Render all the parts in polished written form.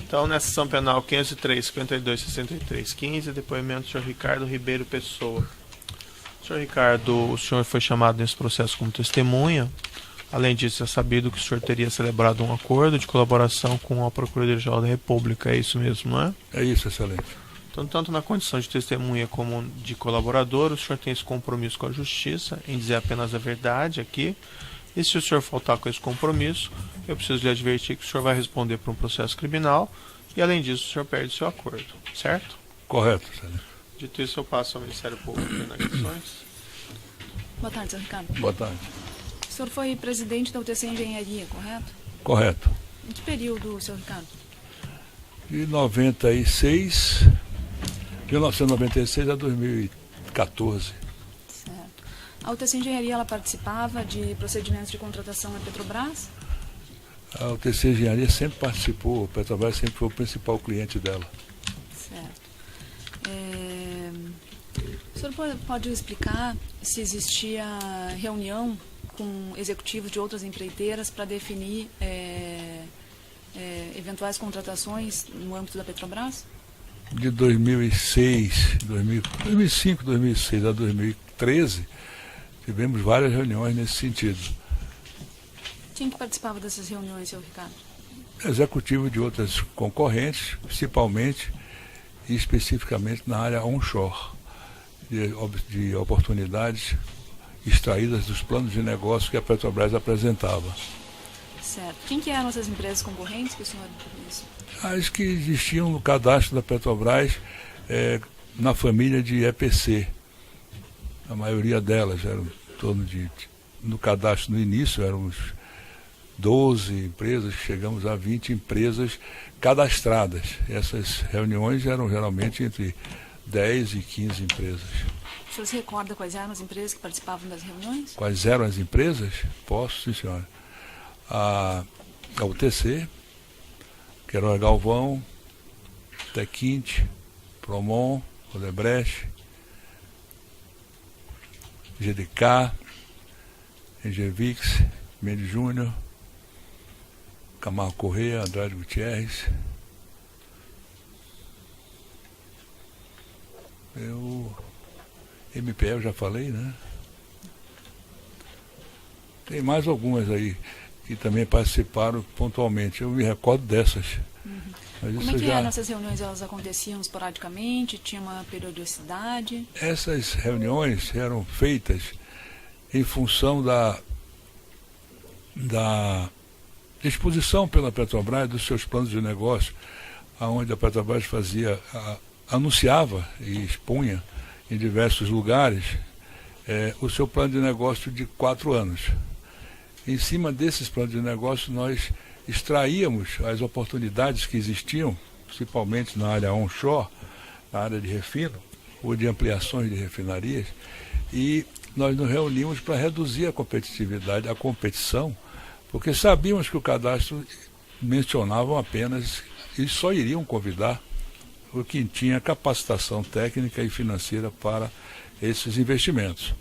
Então, nessa ação penal 503, 52, 63, 15, depoimento do senhor Ricardo Ribeiro Pessoa. Senhor Ricardo, o senhor foi chamado nesse processo como testemunha. Além disso, é sabido que o senhor teria celebrado um acordo de colaboração com a Procuradoria-Geral da República. É isso mesmo, não é? É isso, excelente. Então, tanto na condição de testemunha como de colaborador, o senhor tem esse compromisso com a Justiça em dizer apenas a verdade aqui. E se o senhor faltar com esse compromisso, eu preciso lhe advertir que o senhor vai responder por um processo criminal e, além disso, o senhor perde seu acordo, certo? Correto, excelente. Dito isso, eu passo ao Ministério Público de Indagações. Boa tarde, senhor Ricardo. Boa tarde. O senhor foi presidente da UTC Engenharia, correto? Correto. Em que período, senhor Ricardo? De 1996 a 2014. Certo. A UTC Engenharia, ela participava de procedimentos de contratação na Petrobras? A UTC Engenharia sempre participou, a Petrobras sempre foi o principal cliente dela. Certo. O senhor pode explicar se existia reunião com executivos de outras empreiteiras para definir eventuais contratações no âmbito da Petrobras? De 2005, 2006 a 2013, tivemos várias reuniões nesse sentido. Quem que participava dessas reuniões, senhor Ricardo? Executivo de outras concorrentes, principalmente e especificamente na área onshore, de oportunidades extraídas dos planos de negócio que a Petrobras apresentava. Certo. Quem que eram essas empresas concorrentes que o senhor disse? As que existiam no cadastro da Petrobras na família de EPC. A maioria delas eram em torno de, no cadastro no início, eram uns 12 empresas, chegamos a 20 empresas cadastradas. Essas reuniões eram geralmente entre 10 e 15 empresas. O senhor se recorda quais eram as empresas que participavam das reuniões? Quais eram as empresas? Posso, sim, senhora. A UTC, Queiroz Galvão, Tequinte, Promon, Odebrecht, GDK, Engevix, Mendes Júnior, Camargo Corrêa, Andrade Gutierrez. MPE eu já falei, né? Tem mais algumas aí que também participaram pontualmente. Eu me recordo dessas. Mas como é que eram essas reuniões? Elas aconteciam esporadicamente? Tinha uma periodicidade? Essas reuniões eram feitas em função da exposição pela Petrobras dos seus planos de negócio, onde a Petrobras anunciava e expunha em diversos lugares o seu plano de negócio de 4 anos. Em cima desses planos de negócio, nós extraíamos as oportunidades que existiam, principalmente na área onshore, na área de refino, ou de ampliações de refinarias, e nós nos reunimos para reduzir a competitividade, a competição, porque sabíamos que o cadastro mencionava apenas e só iriam convidar o que tinha capacitação técnica e financeira para esses investimentos.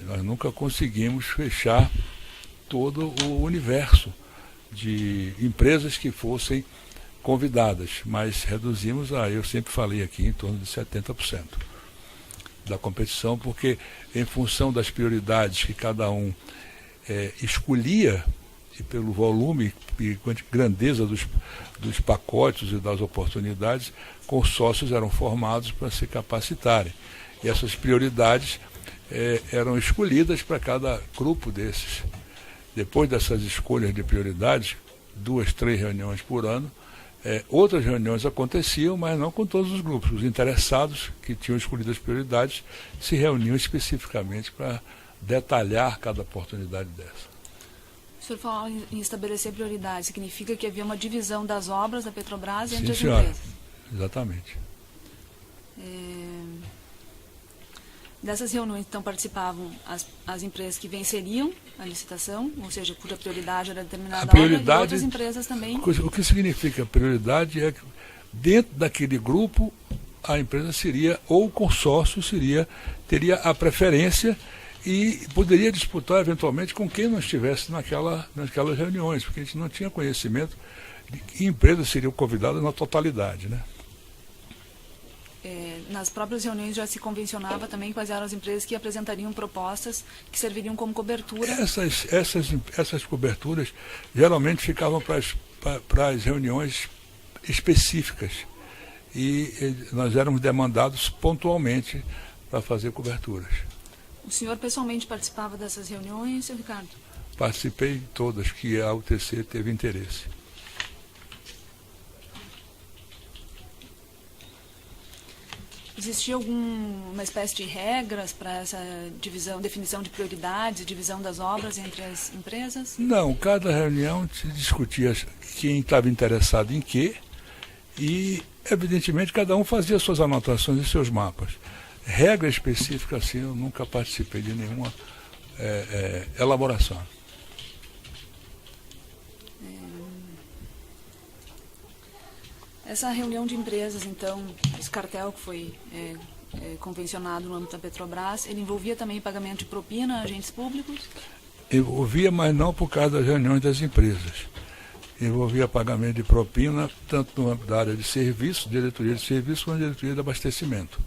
Nós nunca conseguimos fechar todo o universo de empresas que fossem convidadas, mas reduzimos eu sempre falei aqui, em torno de 70% da competição, porque em função das prioridades que cada um escolhia, e pelo volume e grandeza dos pacotes e das oportunidades, consórcios eram formados para se capacitarem. E essas prioridades eram escolhidas para cada grupo desses. Depois dessas escolhas de prioridades, 2, 3 reuniões por ano, outras reuniões aconteciam, mas não com todos os grupos. Os interessados que tinham escolhido as prioridades se reuniam especificamente para detalhar cada oportunidade dessa. O senhor falou em estabelecer prioridades, significa que havia uma divisão das obras da Petrobras entre as senhora. empresas? Exatamente. Dessas reuniões, então, participavam as empresas que venceriam a licitação, ou seja, cuja prioridade era determinada obra, e outras empresas também. O que significa prioridade é que dentro daquele grupo a empresa seria, ou o consórcio teria a preferência e poderia disputar eventualmente com quem não estivesse naquelas reuniões, porque a gente não tinha conhecimento E empresas seriam convidadas na totalidade, né? Nas próprias reuniões já se convencionava também quais eram as empresas que apresentariam propostas que serviriam como cobertura? Essas coberturas geralmente ficavam para as reuniões específicas e nós éramos demandados pontualmente para fazer coberturas. O senhor pessoalmente participava dessas reuniões, senhor Ricardo? Participei de todas que a UTC teve interesse. Existia alguma espécie de regras para essa definição de prioridades, divisão das obras entre as empresas? Não, cada reunião se discutia quem estava interessado em quê e, evidentemente, cada um fazia suas anotações e seus mapas. Regra específica, assim, eu nunca participei de nenhuma elaboração. Essa reunião de empresas, então, esse cartel que foi convencionado no âmbito da Petrobras, ele envolvia também pagamento de propina a agentes públicos? Envolvia, mas não por causa das reuniões das empresas. Envolvia pagamento de propina, tanto no âmbito da área de serviço, diretoria de serviço, quanto diretoria de abastecimento.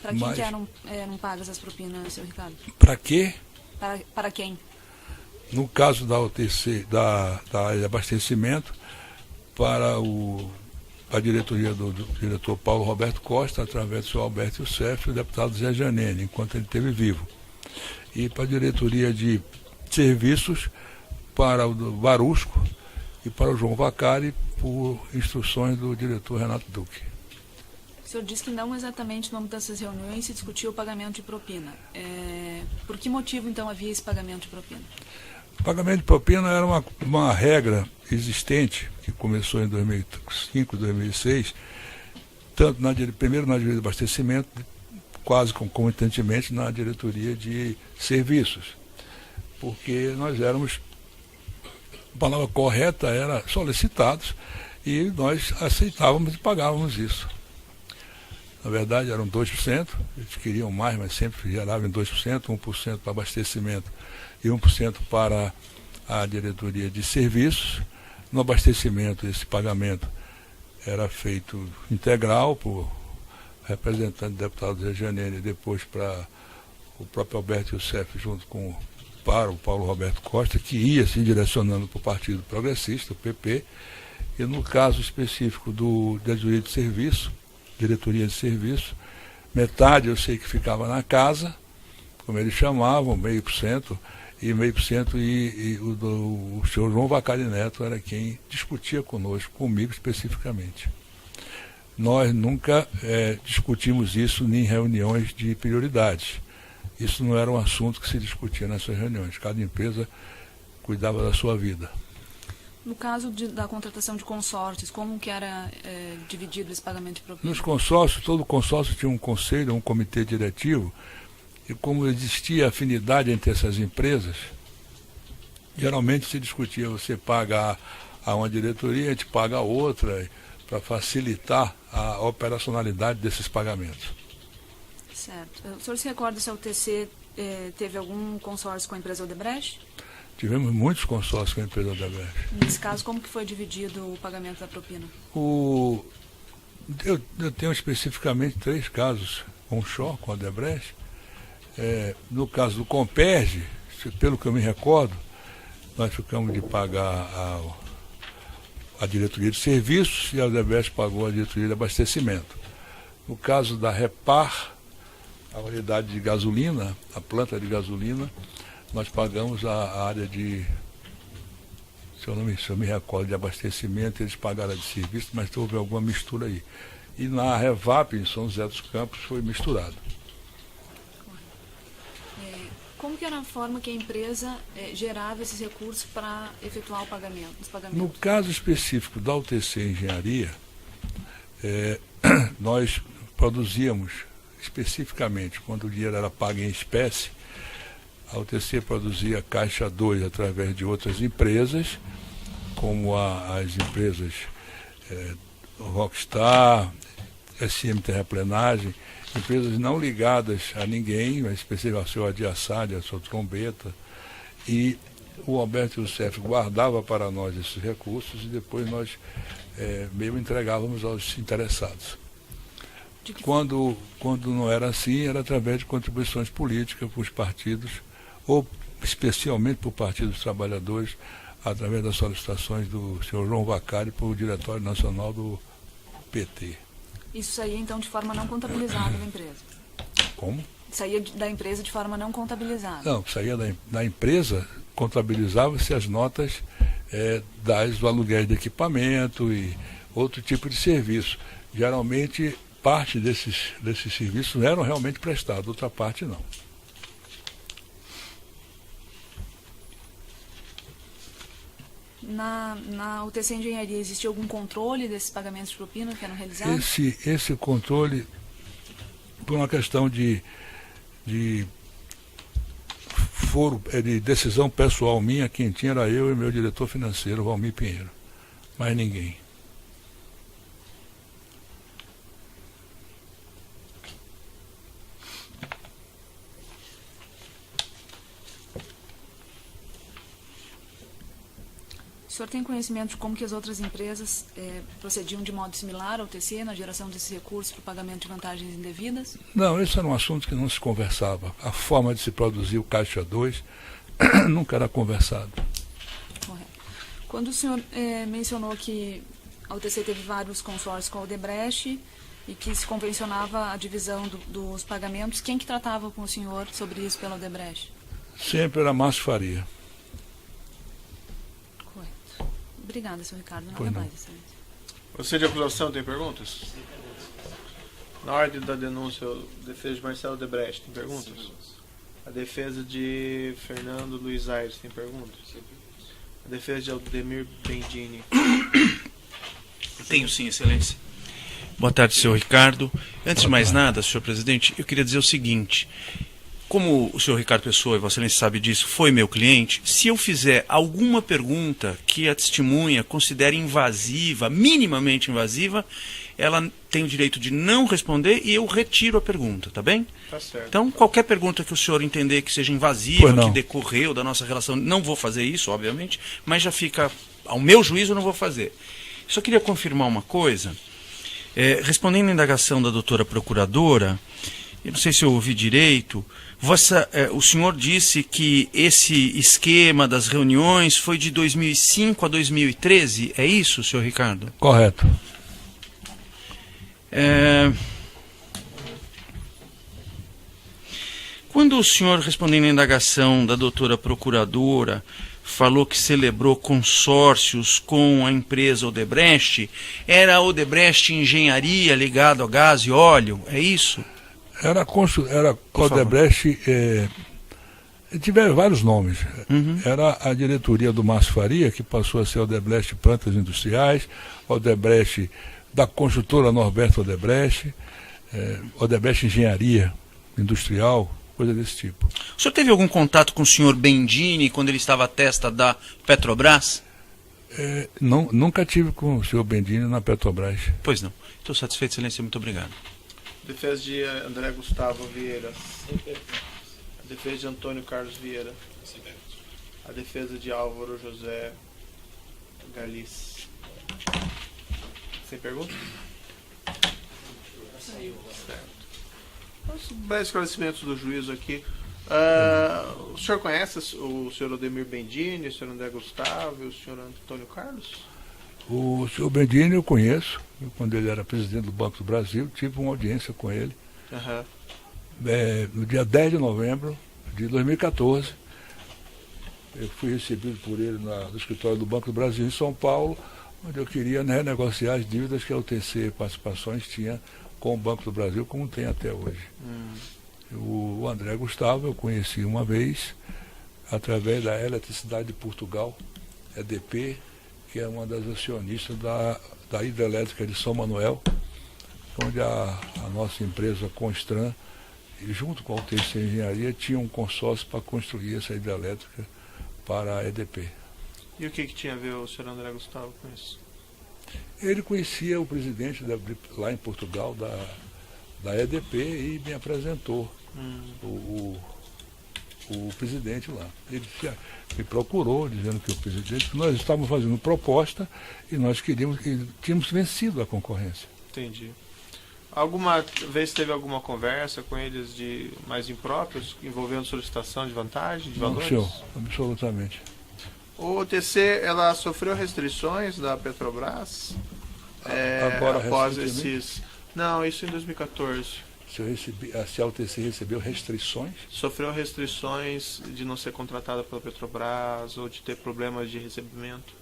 Para quem que eram pagas as propinas, senhor Ricardo? Para quê? Para quem? No caso da UTC, da área de abastecimento, para a diretoria do diretor Paulo Roberto Costa, através do senhor Alberto Youssef e o deputado Zé Janene, enquanto ele esteve vivo. E para a diretoria de serviços, para o Varusco e para o João Vacari, por instruções do diretor Renato Duque. O senhor disse que não exatamente no âmbito dessas reuniões se discutia o pagamento de propina. Por que motivo, então, havia esse pagamento de propina? O pagamento de propina era uma regra existente, que começou em 2005, 2006, tanto primeiro na diretoria de abastecimento, quase concomitantemente na diretoria de serviços. Porque nós éramos, a palavra correta era solicitados, e nós aceitávamos e pagávamos isso. Na verdade eram 2%, eles queriam mais, mas sempre geravam em 2%, 1% para abastecimento e 1% para a diretoria de serviços. No abastecimento, esse pagamento era feito integral por representante do deputado Zé Janene e depois para o próprio Alberto Youssef, junto para o Paulo Roberto Costa, que ia se direcionando para o Partido Progressista, o PP, e no caso específico da diretoria de serviço, metade eu sei que ficava na casa, como eles chamavam, 0,5%, e 0,5%, e o senhor João Vacari Neto era quem discutia comigo especificamente. Nós nunca discutimos isso em reuniões de prioridades. Isso não era um assunto que se discutia nessas reuniões. Cada empresa cuidava da sua vida. No caso da contratação de consórcios, como que era dividido esse pagamento de propina? Nos consórcios, todo consórcio tinha um conselho, um comitê diretivo, e como existia afinidade entre essas empresas, geralmente se discutia, você paga a uma diretoria, a gente paga a outra, para facilitar a operacionalidade desses pagamentos. Certo. O senhor se recorda se a UTC teve algum consórcio com a empresa Odebrecht? Tivemos muitos consórcios com a empresa Odebrecht. Nesse caso, como que foi dividido o pagamento da propina? Eu tenho especificamente 3 casos onshore com a Odebrecht. No caso do Comperge, pelo que eu me recordo, nós ficamos de pagar a diretoria de serviços e a Odebrecht pagou a diretoria de abastecimento. No caso da Repar, a unidade de gasolina, a planta de gasolina, nós pagamos a área de, se eu me recordo, de abastecimento, eles pagaram a de serviço, mas houve alguma mistura aí. E na Revap, em São José dos Campos, foi misturado. Como que era a forma que a empresa gerava esses recursos para efetuar os pagamentos? No caso específico da UTC Engenharia, nós produzíamos especificamente, quando o dinheiro era pago em espécie, a UTC produzia caixa 2 através de outras empresas, como as empresas Rockstar, SM Terraplenagem, empresas não ligadas a ninguém, mas especialmente ao seu Adiassad, a sua Trombeta, e o Alberto Youssef guardava para nós esses recursos e depois nós meio entregávamos aos interessados. Quando não era assim, era através de contribuições políticas para os partidos, ou especialmente para o Partido dos Trabalhadores, através das solicitações do senhor João Vacari para o Diretório Nacional do PT. Isso saía, então, de forma não contabilizada da empresa? Como? Saía da empresa de forma não contabilizada? Não, saía da empresa, contabilizava-se as notas do aluguel de equipamento e outro tipo de serviço. Geralmente, parte desses serviços eram realmente prestados, outra parte não. Na UTC Engenharia, existia algum controle desses pagamentos de propina que eram realizados? Esse controle, por uma questão de decisão pessoal minha, quem tinha era eu e meu diretor financeiro, Valmir Pinheiro. Mais ninguém. O senhor tem conhecimento de como que as outras empresas procediam de modo similar ao TC na geração desses recursos para o pagamento de vantagens indevidas? Não, esse era um assunto que não se conversava. A forma de se produzir o Caixa 2 nunca era conversado. Correto. Quando o senhor mencionou que a UTC teve vários consórcios com a Odebrecht e que se convencionava a divisão dos pagamentos, quem que tratava com o senhor sobre isso pela Odebrecht? Sempre era Márcio Faria. Obrigada, senhor Ricardo. Nada mais, excelente. Você de acusação tem perguntas? Na ordem da denúncia, a defesa de Marcelo Odebrecht tem perguntas? A defesa de Fernando Luiz Aires tem perguntas? A defesa de Aldemir Bendini? Tenho sim, excelência. Boa tarde, senhor Ricardo. Antes de mais nada, senhor presidente, eu queria dizer o seguinte. Como o senhor Ricardo Pessoa, e Vossa Excelência sabe disso, foi meu cliente, se eu fizer alguma pergunta que a testemunha considere invasiva, minimamente invasiva, ela tem o direito de não responder e eu retiro a pergunta, tá bem? Tá certo. Então, qualquer pergunta que o senhor entender que seja invasiva, que decorreu da nossa relação, não vou fazer isso, obviamente, mas já fica, ao meu juízo, eu não vou fazer. Só queria confirmar uma coisa. Respondendo à indagação da doutora procuradora, eu não sei se eu ouvi direito, o senhor disse que esse esquema das reuniões foi de 2005 a 2013, é isso, senhor Ricardo? Correto. Quando o senhor, respondendo à indagação da doutora procuradora, falou que celebrou consórcios com a empresa Odebrecht, era a Odebrecht Engenharia ligado a gás e óleo, é isso? Era Odebrecht, tiveram vários nomes. Uhum. Era a diretoria do Márcio Faria, que passou a ser Odebrecht Plantas Industriais, Odebrecht da construtora Norberto Odebrecht, Odebrecht Engenharia Industrial, coisa desse tipo. O senhor teve algum contato com o senhor Bendini quando ele estava à testa da Petrobras? Nunca tive com o senhor Bendini na Petrobras. Pois não. Estou satisfeito, excelência, muito obrigado. Defesa de André Gustavo Vieira. A defesa de Antônio Carlos Vieira. A defesa de Álvaro José Galiz. Sem perguntas? Certo. Os breves esclarecimentos do juízo aqui. O senhor conhece o senhor Aldemir Bendini, o senhor André Gustavo e o senhor Antônio Carlos? O senhor Bendini eu conheço. Quando ele era presidente do Banco do Brasil, tive uma audiência com ele. Uhum. No dia 10 de novembro de 2014. Eu fui recebido por ele no escritório do Banco do Brasil em São Paulo, onde eu queria renegociar as dívidas que a UTC Participações tinha com o Banco do Brasil, como tem até hoje. O André Gustavo eu conheci uma vez, através da Eletricidade de Portugal, EDP, que é uma das acionistas da hidrelétrica de São Manuel, onde a nossa empresa Constran, junto com a UTC Engenharia, tinha um consórcio para construir essa hidrelétrica para a EDP. E o que tinha a ver o senhor André Gustavo com isso? Ele conhecia o presidente lá em Portugal da EDP e me apresentou o o presidente lá. Ele me procurou, dizendo que o presidente, nós estávamos fazendo proposta e nós tínhamos vencido a concorrência. Entendi. Alguma vez teve alguma conversa com eles de mais impróprios, envolvendo solicitação de vantagem, de valores? Não, senhor, absolutamente. O TC, ela sofreu restrições da Petrobras Agora, após esses... Não, isso em 2014. Se a UTC recebeu restrições? Sofreu restrições de não ser contratada pela Petrobras ou de ter problemas de recebimento.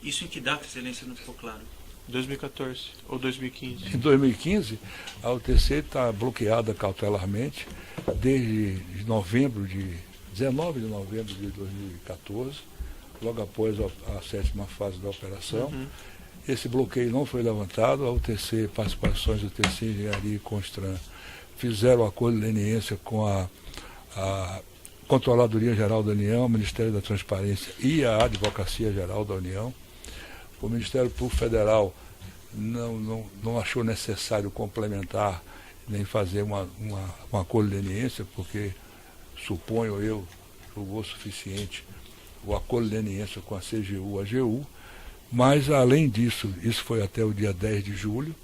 Isso em que data, Excelência, não ficou claro? 2014 ou 2015. Em 2015, a UTC está bloqueada cautelarmente desde 19 de novembro de 2014, logo após a 7ª fase da operação. Esse bloqueio não foi levantado, a UTC, participações do UTC Engenharia e Constran fizeram acordo de leniência com a Controladoria Geral da União, o Ministério da Transparência e a Advocacia Geral da União. O Ministério Público Federal não achou necessário complementar nem fazer um acordo de leniência, porque suponho eu julgou suficiente o acordo de leniência com a CGU, a AGU, mas além disso, isso foi até o dia 10 de julho,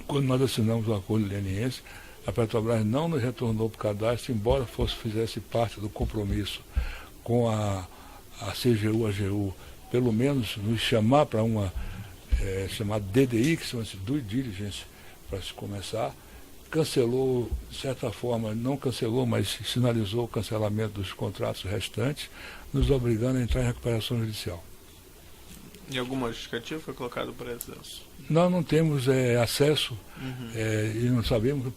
quando nós assinamos o acordo de leniência, a Petrobras não nos retornou para o cadastro, embora fizesse parte do compromisso com a CGU, a AGU, pelo menos nos chamar para uma chamada DDI, que chama-se Due Diligence, para se começar. Cancelou, de certa forma, não cancelou, mas sinalizou o cancelamento dos contratos restantes, nos obrigando a entrar em recuperação judicial. E alguma justificativa foi colocada para isso? Nós não temos acesso e não sabemos.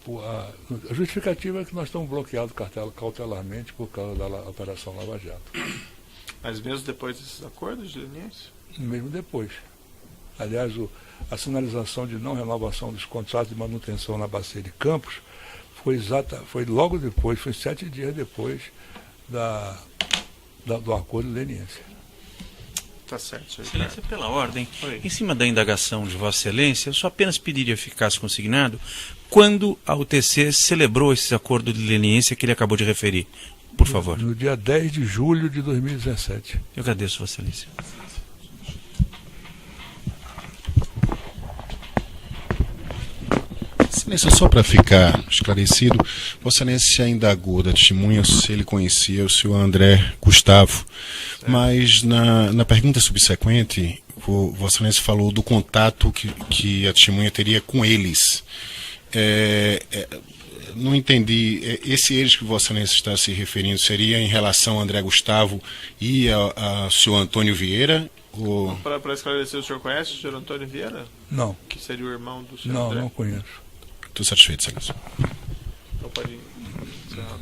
A justificativa é que nós estamos bloqueados cautelarmente por causa da Operação Lava Jato. Mas mesmo depois desses acordos de leniência? Mesmo depois. Aliás, a sinalização de não renovação dos contratos de manutenção na Bacia de Campos foi logo depois, foi 7 dias depois do acordo de leniência. Tá certo, senhor. Excelência, pela ordem, Oi. em cima da indagação de Vossa Excelência, eu só apenas pediria que ficasse consignado quando a UTC celebrou esse acordo de leniência que ele acabou de referir. Por favor. No dia 10 de julho de 2017. Eu agradeço, Vossa Excelência. Excelência, só para ficar esclarecido, Vossa Excelência indagou da testemunha se ele conhecia o senhor André Gustavo, mas na pergunta subsequente, Vossa Excelência falou do contato que a testemunha teria com eles. Não entendi, esse eles que Vossa Excelência está se referindo seria em relação a André Gustavo e ao senhor Antônio Vieira? Ou... Para esclarecer, o senhor conhece o senhor Antônio Vieira? Não. Que seria o irmão do senhor Não, André? não conheço. Estou satisfeito, Excelência. Então pode encerrar.